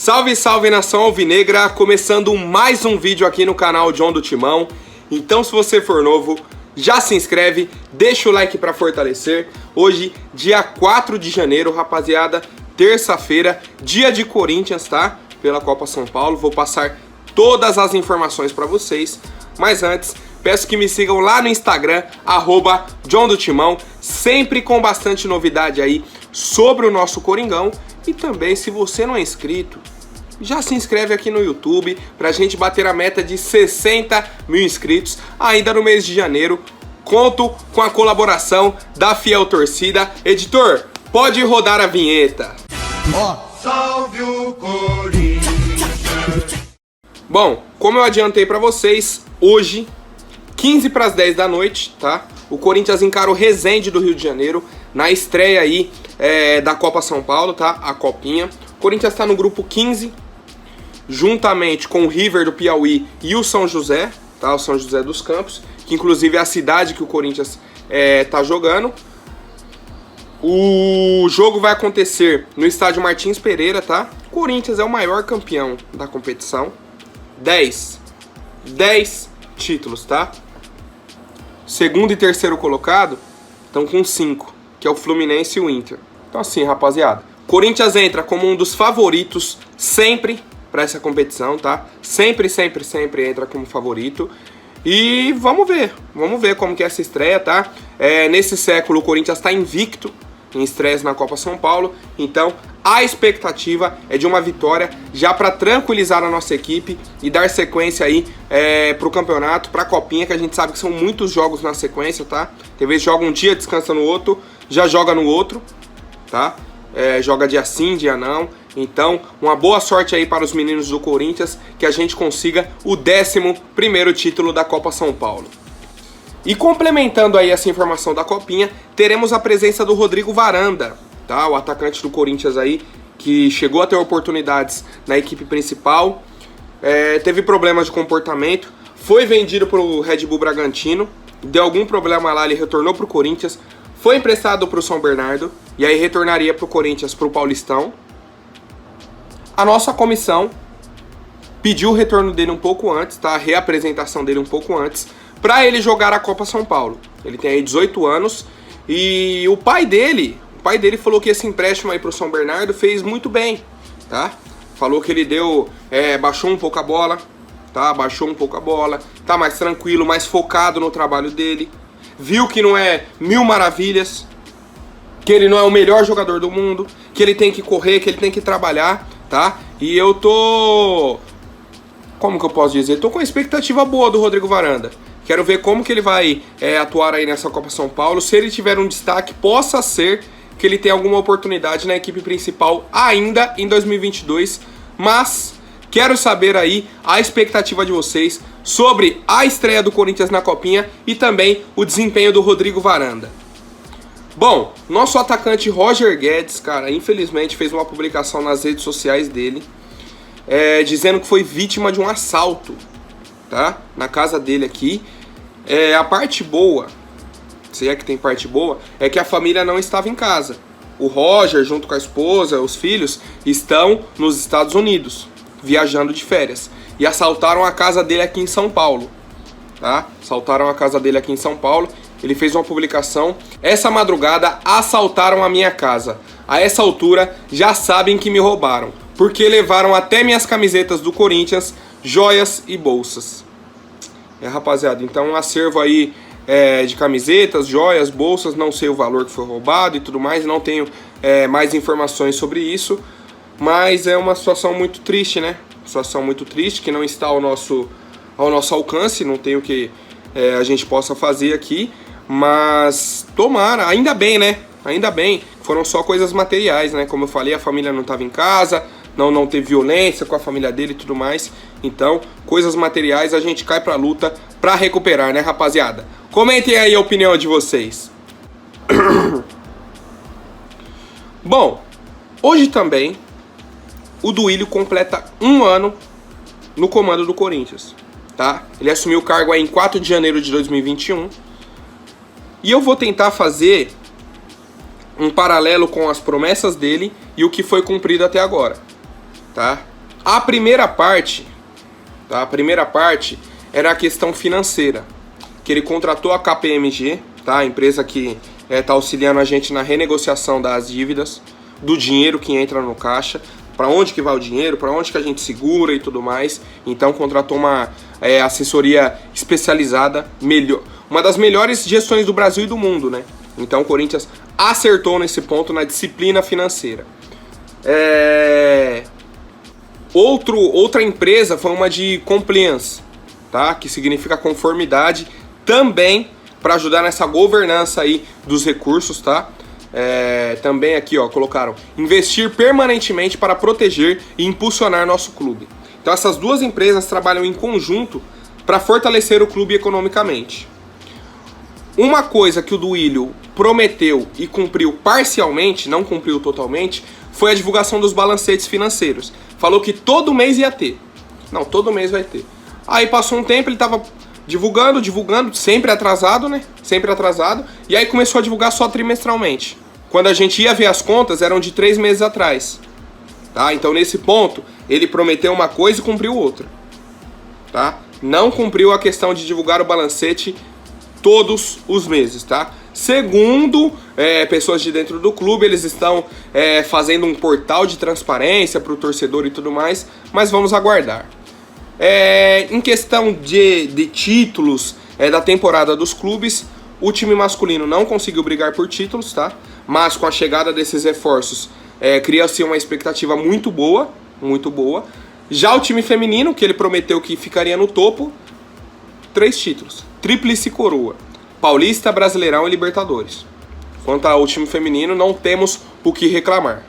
Salve, salve nação alvinegra, começando mais um vídeo aqui no canal John do Timão. Então se você for novo, já se inscreve, deixa o like pra fortalecer. Hoje, dia 4 de janeiro, rapaziada, terça-feira, dia de Corinthians, tá? Pela Copa São Paulo, vou passar todas as informações pra vocês. Mas antes, peço que me sigam lá no Instagram, @John do Timão, sempre com bastante novidade aí sobre o nosso Coringão. E também, se você não é inscrito, já se inscreve aqui no YouTube pra gente bater a meta de 60 mil inscritos ainda no mês de janeiro. Conto com a colaboração da fiel torcida. Editor, pode rodar a vinheta. Salve o Corinthians! Bom, como eu adiantei pra vocês, hoje, 15 para as 10 da noite, tá? O Corinthians encara o Resende do Rio de Janeiro na estreia aí da Copa São Paulo, tá? A Copinha. O Corinthians tá no grupo 15, juntamente com o River do Piauí e o São José, tá? O São José dos Campos, que inclusive é a cidade que o Corinthians tá jogando. O jogo vai acontecer no estádio Martins Pereira, tá? O Corinthians é o maior campeão da competição. 10 títulos, tá? Segundo e terceiro colocado estão com 5, que é o Fluminense e o Inter. Então assim, rapaziada, Corinthians entra como um dos favoritos sempre para essa competição, tá? Sempre entra como favorito. E vamos ver como que é essa estreia, tá? Nesse século o Corinthians está invicto em estreias na Copa São Paulo, então a expectativa é de uma vitória já para tranquilizar a nossa equipe e dar sequência aí pro campeonato, pra Copinha, que a gente sabe que são muitos jogos na sequência, tá? Tem vezes joga um dia, descansa no outro, já joga no outro, tá? Joga dia sim, dia não. Então, uma boa sorte aí para os meninos do Corinthians, que a gente consiga o 11º título da Copa São Paulo. E complementando aí essa informação da Copinha, teremos a presença do Rodrigo Varanda, tá? O atacante do Corinthians aí, que chegou a ter oportunidades na equipe principal, teve problemas de comportamento, foi vendido para o Red Bull Bragantino, deu algum problema lá, ele retornou para o Corinthians, foi emprestado para o São Bernardo, e aí retornaria para o Corinthians, para o Paulistão. A nossa comissão pediu o retorno dele um pouco antes, tá? A reapresentação dele um pouco antes, para ele jogar a Copa São Paulo. Ele tem aí 18 anos e o pai dele falou que esse empréstimo aí pro São Bernardo fez muito bem, tá? Falou que ele baixou um pouco a bola, tá? Tá mais tranquilo, mais focado no trabalho dele. Viu que não é mil maravilhas, que ele não é o melhor jogador do mundo, que ele tem que correr, que ele tem que trabalhar, tá? E eu tô... como que eu posso dizer? Tô com a expectativa boa do Rodrigo Varanda. Quero ver como que ele vai atuar aí nessa Copa São Paulo. Se ele tiver um destaque, possa ser que ele tenha alguma oportunidade na equipe principal ainda em 2022. Mas quero saber aí a expectativa de vocês sobre a estreia do Corinthians na Copinha e também o desempenho do Rodrigo Varanda. Bom, nosso atacante Roger Guedes, cara, infelizmente fez uma publicação nas redes sociais dele, dizendo que foi vítima de um assalto, tá? Na casa dele aqui. A parte boa, se é que tem parte boa, é que a família não estava em casa. O Roger, junto com a esposa, os filhos, estão nos Estados Unidos, viajando de férias. E assaltaram a casa dele aqui em São Paulo, tá? Assaltaram a casa dele aqui em São Paulo. Ele fez uma publicação: essa madrugada assaltaram a minha casa. A essa altura já sabem que me roubaram, porque levaram até minhas camisetas do Corinthians, joias e bolsas. Rapaziada, então um acervo aí de camisetas, joias, bolsas, não sei o valor que foi roubado e tudo mais, não tenho mais informações sobre isso, mas é uma situação muito triste, né? Situação muito triste, que não está ao nosso alcance, não tem o que a gente possa fazer aqui, mas tomara, ainda bem, né? Ainda bem, foram só coisas materiais, né? Como eu falei, a família não estava em casa, não teve violência com a família dele e tudo mais. Então, coisas materiais, a gente cai pra luta pra recuperar, né, rapaziada? Comentem aí a opinião de vocês. Bom, hoje também o Duílio completa 1 ano no comando do Corinthians, tá? Ele assumiu o cargo aí em 4 de janeiro de 2021. E eu vou tentar fazer um paralelo com as promessas dele e o que foi cumprido até agora. tá? A primeira parte era a questão financeira, que ele contratou a KPMG, tá? A empresa que tá auxiliando a gente na renegociação das dívidas, do dinheiro que entra no caixa, para onde que vai o dinheiro, para onde que a gente segura e tudo mais. Então contratou uma assessoria especializada, uma das melhores gestões do Brasil e do mundo, né? Então o Corinthians acertou nesse ponto na disciplina financeira. Outra empresa foi uma de compliance, tá? Que significa conformidade, também para ajudar nessa governança aí dos recursos, tá? Também aqui, ó, colocaram investir permanentemente para proteger e impulsionar nosso clube. Então essas duas empresas trabalham em conjunto para fortalecer o clube economicamente. Uma coisa que o Duílio prometeu e cumpriu parcialmente, não cumpriu totalmente, foi a divulgação dos balancetes financeiros. Falou que todo mês ia ter. Não, todo mês vai ter. Aí passou um tempo, ele tava divulgando, sempre atrasado, né? Sempre atrasado. E aí começou a divulgar só trimestralmente. Quando a gente ia ver as contas, eram de 3 meses atrás. Tá? Então nesse ponto, ele prometeu uma coisa e cumpriu outra. Tá? Não cumpriu a questão de divulgar o balancete todos os meses, tá? Segundo pessoas de dentro do clube, eles estão fazendo um portal de transparência para o torcedor e tudo mais, mas vamos aguardar. Em questão de títulos da temporada dos clubes, o time masculino não conseguiu brigar por títulos, tá? Mas com a chegada desses reforços, cria-se uma expectativa muito boa, muito boa. Já o time feminino, que ele prometeu que ficaria no topo, 3 títulos, tríplice coroa, Paulista, Brasileirão e Libertadores. Quanto ao time feminino, não temos o que reclamar.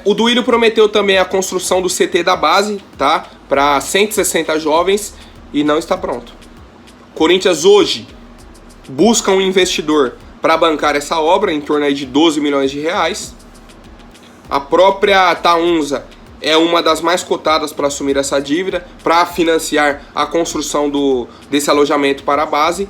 O Duílio prometeu também a construção do CT da base, tá? Para 160 jovens e não está pronto. Corinthians hoje busca um investidor para bancar essa obra, em torno aí de 12 milhões de reais. A própria Taunza é uma das mais cotadas para assumir essa dívida, para financiar a construção desse alojamento para a base.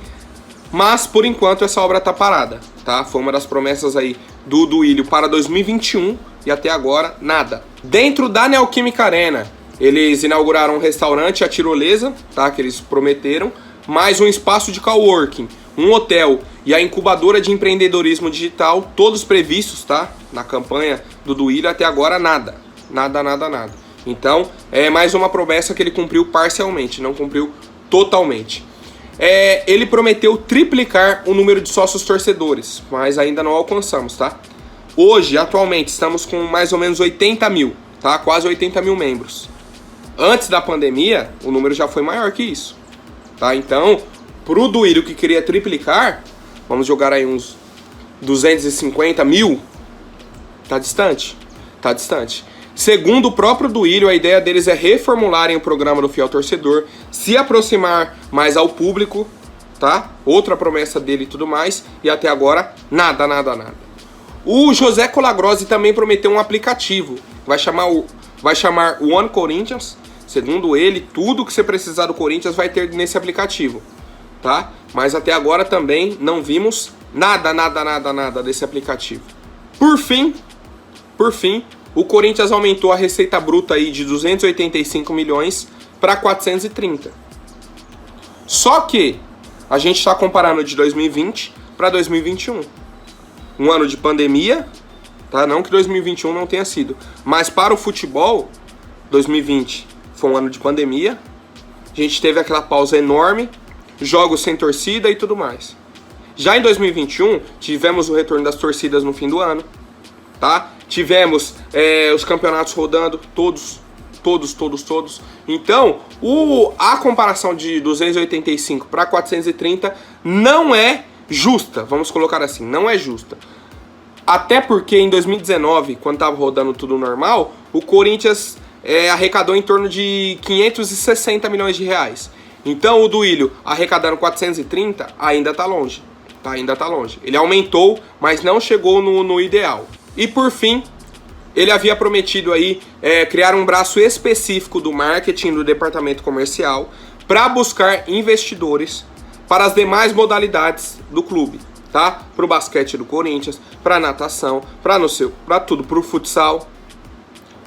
Mas, por enquanto, essa obra está parada, tá? Foi uma das promessas aí do Duílio para 2021 e até agora, nada. Dentro da Neoquímica Arena, eles inauguraram um restaurante, a Tirolesa, tá? Que eles prometeram, mais um espaço de coworking, um hotel e a incubadora de empreendedorismo digital, todos previstos, tá? Na campanha do Duílio, até agora nada. Nada. Então, é mais uma promessa que ele cumpriu parcialmente, não cumpriu totalmente. Ele prometeu triplicar o número de sócios torcedores, mas ainda não alcançamos, tá? Hoje, atualmente, estamos com mais ou menos 80 mil, tá? Quase 80 mil membros. Antes da pandemia, o número já foi maior que isso, tá? Então, pro Duílio que queria triplicar, vamos jogar aí uns 250 mil, tá distante. Segundo o próprio Duílio, a ideia deles é reformularem o programa do Fiel Torcedor, se aproximar mais ao público, tá? Outra promessa dele e tudo mais, e até agora, nada. O José Colagrossi também prometeu um aplicativo, vai chamar One Corinthians. Segundo ele, tudo que você precisar do Corinthians vai ter nesse aplicativo, tá? Mas até agora também não vimos nada desse aplicativo. Por fim, o Corinthians aumentou a receita bruta aí de 285 milhões para 430. Só que a gente está comparando de 2020 para 2021. Um ano de pandemia, tá? Não que 2021 não tenha sido, mas para o futebol, 2020 foi um ano de pandemia. A gente teve aquela pausa enorme, jogos sem torcida e tudo mais. Já em 2021, tivemos o retorno das torcidas no fim do ano, tá? Tivemos os campeonatos rodando, todos. Então, a comparação de 285 para 430 não é justa, vamos colocar assim, não é justa. Até porque em 2019, quando estava rodando tudo normal, o Corinthians arrecadou em torno de 560 milhões de reais. Então o Duílio arrecadando 430 ainda está longe, tá? Ainda está longe. Ele aumentou, mas não chegou no ideal. E por fim, ele havia prometido aí criar um braço específico do marketing do departamento comercial para buscar investidores para as demais modalidades do clube, tá? Para o basquete do Corinthians, para a natação, para tudo, para o futsal,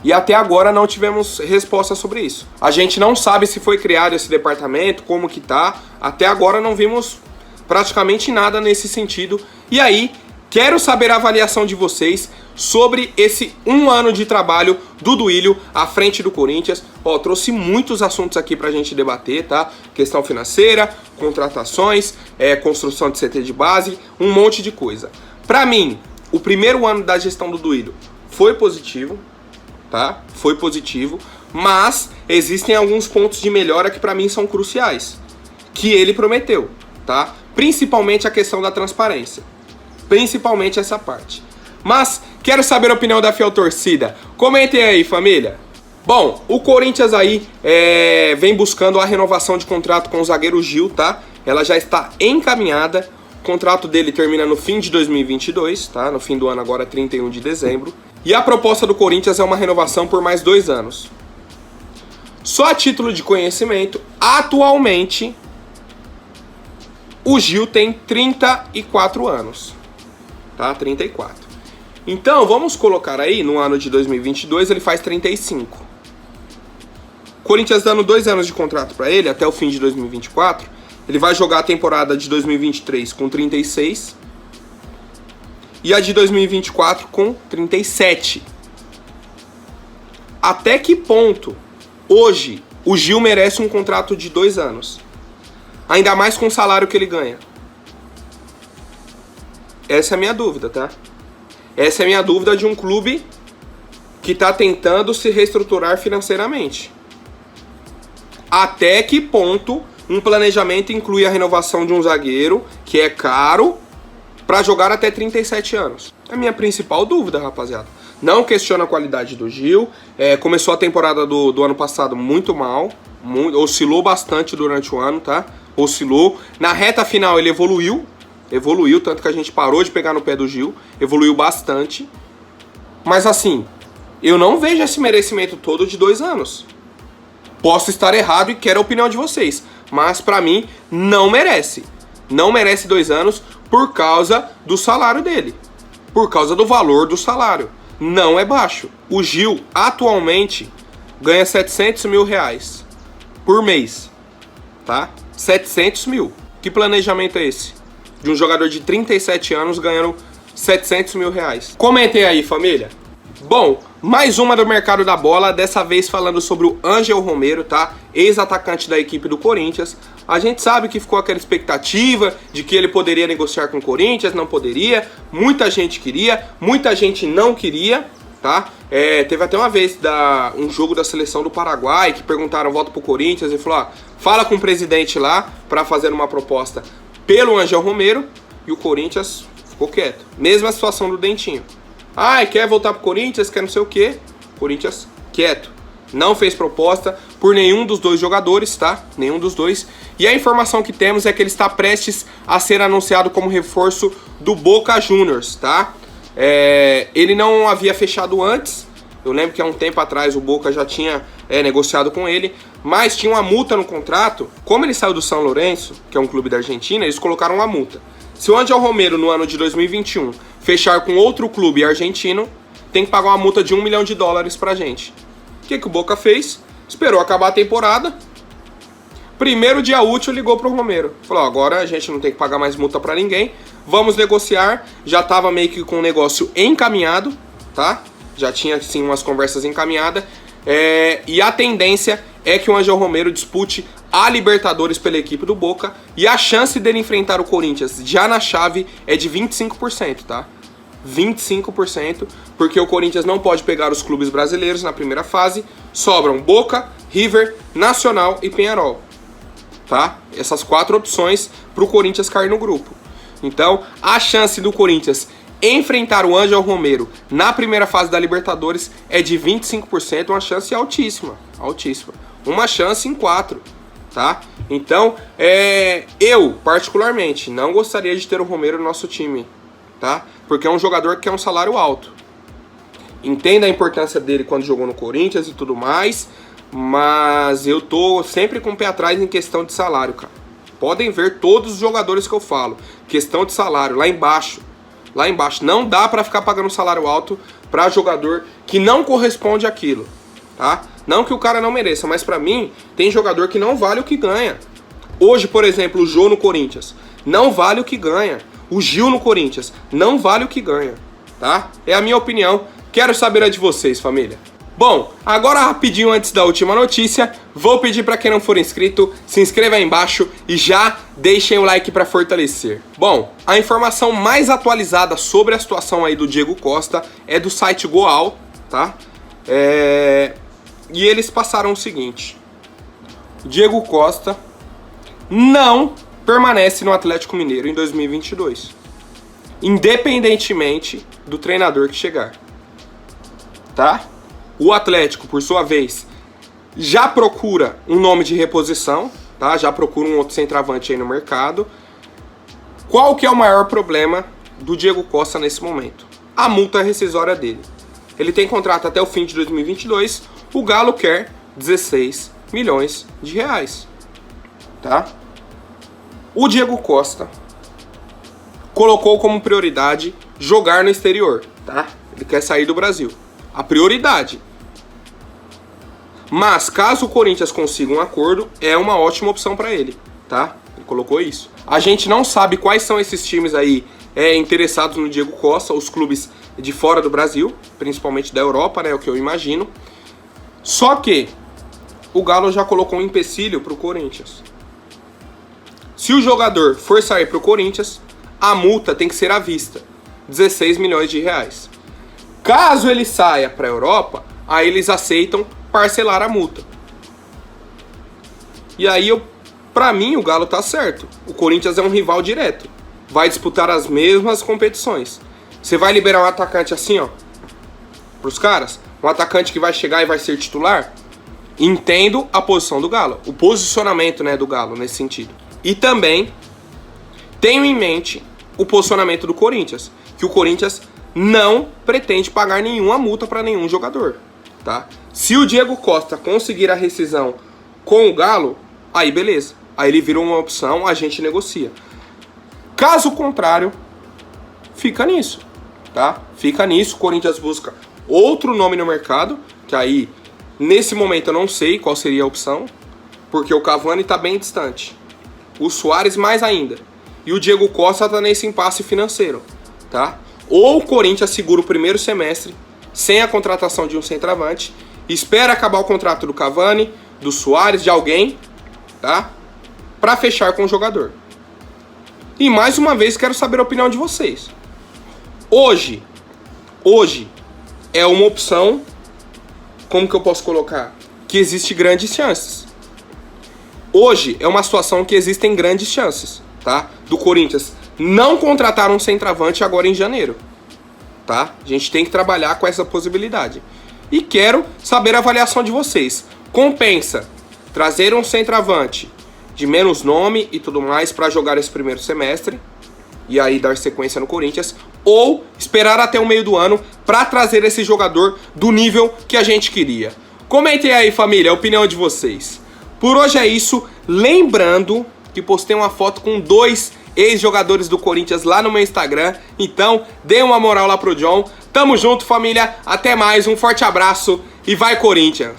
E até agora não tivemos resposta sobre isso. A gente não sabe se foi criado esse departamento, como que tá. Até agora não vimos praticamente nada nesse sentido. E aí, quero saber a avaliação de vocês sobre esse 1 ano de trabalho do Duílio à frente do Corinthians. Ó, trouxe muitos assuntos aqui pra gente debater, tá? Questão financeira, contratações, construção de CT de base, um monte de coisa. Pra mim, o primeiro ano da gestão do Duílio foi positivo, tá? Foi positivo, mas existem alguns pontos de melhora que pra mim são cruciais, que ele prometeu, tá? Principalmente a questão da transparência. Principalmente essa parte. Mas quero saber a opinião da fiel torcida. Comentem aí, família. Bom, o Corinthians aí vem buscando a renovação de contrato com o zagueiro Gil, tá? Ela já está encaminhada. O contrato dele termina no fim de 2022, tá? No fim do ano agora, 31 de dezembro. E a proposta do Corinthians é uma renovação por mais 2 anos. Só a título de conhecimento, atualmente, o Gil tem 34 anos. Tá? 34. Então, vamos colocar aí, no ano de 2022, ele faz 35. Corinthians dando 2 anos de contrato para ele, até o fim de 2024. Ele vai jogar a temporada de 2023 com 36. E a de 2024 com 37. Até que ponto, hoje, o Gil merece um contrato de 2 anos? Ainda mais com o salário que ele ganha. Essa é a minha dúvida, tá? Essa é a minha dúvida de um clube que está tentando se reestruturar financeiramente. Até que ponto um planejamento inclui a renovação de um zagueiro, que é caro, para jogar até 37 anos? É a minha principal dúvida, rapaziada. Não questiona a qualidade do Gil. Começou a temporada do ano passado muito mal. Oscilou bastante durante o ano, tá? Oscilou. Na reta final ele evoluiu, tanto que a gente parou de pegar no pé do Gil, evoluiu bastante. Mas assim, eu não vejo esse merecimento todo de 2 anos. Posso estar errado e quero a opinião de vocês, mas pra mim não merece. Não merece 2 anos por causa do salário dele, por causa do valor do salário. Não é baixo. O Gil atualmente ganha 700 mil reais por mês, tá? 700 mil. Que planejamento é esse? De um jogador de 37 anos ganhando 700 mil reais. Comentem aí, família. Bom, mais uma do mercado da bola, dessa vez falando sobre o Ângel Romero, tá? Ex-atacante da equipe do Corinthians. A gente sabe que ficou aquela expectativa de que ele poderia negociar com o Corinthians, não poderia. Muita gente queria, muita gente não queria, tá? Teve até uma vez um jogo da seleção do Paraguai que perguntaram, volta pro Corinthians, e falou, fala com o presidente lá para fazer uma proposta pelo Ângel Romero, e o Corinthians ficou quieto. Mesma situação do Dentinho. Quer voltar pro Corinthians, quer não sei o quê. Corinthians quieto. Não fez proposta por nenhum dos 2 jogadores, tá? Nenhum dos 2. E a informação que temos é que ele está prestes a ser anunciado como reforço do Boca Juniors, tá? Ele não havia fechado antes. Eu lembro que há um tempo atrás o Boca já tinha negociado com ele, mas tinha uma multa no contrato. Como ele saiu do São Lourenço, que é um clube da Argentina, eles colocaram uma multa. Se o Ângel Romero, no ano de 2021, fechar com outro clube argentino, tem que pagar uma multa de $1 milhão pra gente. O que o Boca fez? Esperou acabar a temporada. Primeiro dia útil, ligou pro Romero. Falou, agora a gente não tem que pagar mais multa pra ninguém. Vamos negociar. Já tava meio que com o negócio encaminhado, tá? Já tinha, sim, umas conversas encaminhadas. E a tendência é que o Ângel Romero dispute a Libertadores pela equipe do Boca. E a chance dele enfrentar o Corinthians já na chave é de 25%, tá? 25%, porque o Corinthians não pode pegar os clubes brasileiros na primeira fase. Sobram Boca, River, Nacional e Peñarol, tá? Essas 4 opções para o Corinthians cair no grupo. Então, a chance do Corinthians enfrentar o Ângel Romero na primeira fase da Libertadores é de 25%, uma chance altíssima, altíssima. Uma chance em 4, tá? Então, eu, particularmente, não gostaria de ter o Romero no nosso time, tá? Porque é um jogador que quer um salário alto. Entenda a importância dele quando jogou no Corinthians e tudo mais, mas eu tô sempre com o pé atrás em questão de salário, cara. Podem ver todos os jogadores que eu falo. Questão de salário, lá embaixo. Lá embaixo. Não dá pra ficar pagando salário alto para jogador que não corresponde àquilo, tá? Não que o cara não mereça, mas pra mim tem jogador que não vale o que ganha. Hoje, por exemplo, o Jô no Corinthians não vale o que ganha. O Gil no Corinthians não vale o que ganha, tá? É a minha opinião. Quero saber a de vocês, família. Bom, agora rapidinho antes da última notícia, vou pedir para quem não for inscrito, se inscreva aí embaixo e já deixem o like para fortalecer. Bom, a informação mais atualizada sobre a situação aí do Diego Costa é do site Goal, tá? E eles passaram o seguinte: Diego Costa não permanece no Atlético Mineiro em 2022, independentemente do treinador que chegar, tá? O Atlético, por sua vez, já procura um nome de reposição, tá? Já procura um outro centroavante aí no mercado. Qual que é o maior problema do Diego Costa nesse momento? A multa rescisória dele. Ele tem contrato até o fim de 2022, o Galo quer 16 milhões de reais, tá? O Diego Costa colocou como prioridade jogar no exterior, tá? Ele quer sair do Brasil. A prioridade. Mas caso o Corinthians consiga um acordo, é uma ótima opção para ele, tá? Ele colocou isso. A gente não sabe quais são esses times aí interessados no Diego Costa, os clubes de fora do Brasil, principalmente da Europa, né? É o que eu imagino. Só que o Galo já colocou um empecilho pro Corinthians. Se o jogador for sair pro Corinthians, a multa tem que ser à vista, 16 milhões de reais. Caso ele saia para a Europa, aí eles aceitam parcelar a multa. E aí, pra mim, o Galo tá certo. O Corinthians é um rival direto. Vai disputar as mesmas competições. Você vai liberar um atacante assim, ó, pros caras? Um atacante que vai chegar e vai ser titular? Entendo a posição do Galo. O posicionamento, né, do Galo nesse sentido. E também tenho em mente o posicionamento do Corinthians. Que o Corinthians não pretende pagar nenhuma multa para nenhum jogador, tá? Se o Diego Costa conseguir a rescisão com o Galo, aí beleza. Aí ele virou uma opção, a gente negocia. Caso contrário, fica nisso, tá? Fica nisso, o Corinthians busca outro nome no mercado, que aí, nesse momento eu não sei qual seria a opção, porque o Cavani tá bem distante. O Suárez mais ainda. E o Diego Costa tá nesse impasse financeiro, tá? Ou o Corinthians segura o primeiro semestre sem a contratação de um centroavante, espera acabar o contrato do Cavani, do Suárez, de alguém, tá? Pra fechar com o jogador. E mais uma vez quero saber a opinião de vocês. Hoje é uma opção, como que eu posso colocar? Que existe grandes chances. Hoje é uma situação que existem grandes chances, tá? Do Corinthians não contratar um centroavante agora em janeiro, tá? A gente tem que trabalhar com essa possibilidade. E quero saber a avaliação de vocês. Compensa trazer um centroavante de menos nome e tudo mais para jogar esse primeiro semestre e aí dar sequência no Corinthians, ou esperar até o meio do ano para trazer esse jogador do nível que a gente queria? Comentem aí, família, a opinião de vocês. Por hoje é isso. Lembrando que postei uma foto com 2 ex-jogadores do Corinthians lá no meu Instagram. Então, dê uma moral lá pro John. Tamo junto, família. Até mais. Um forte abraço e vai, Corinthians!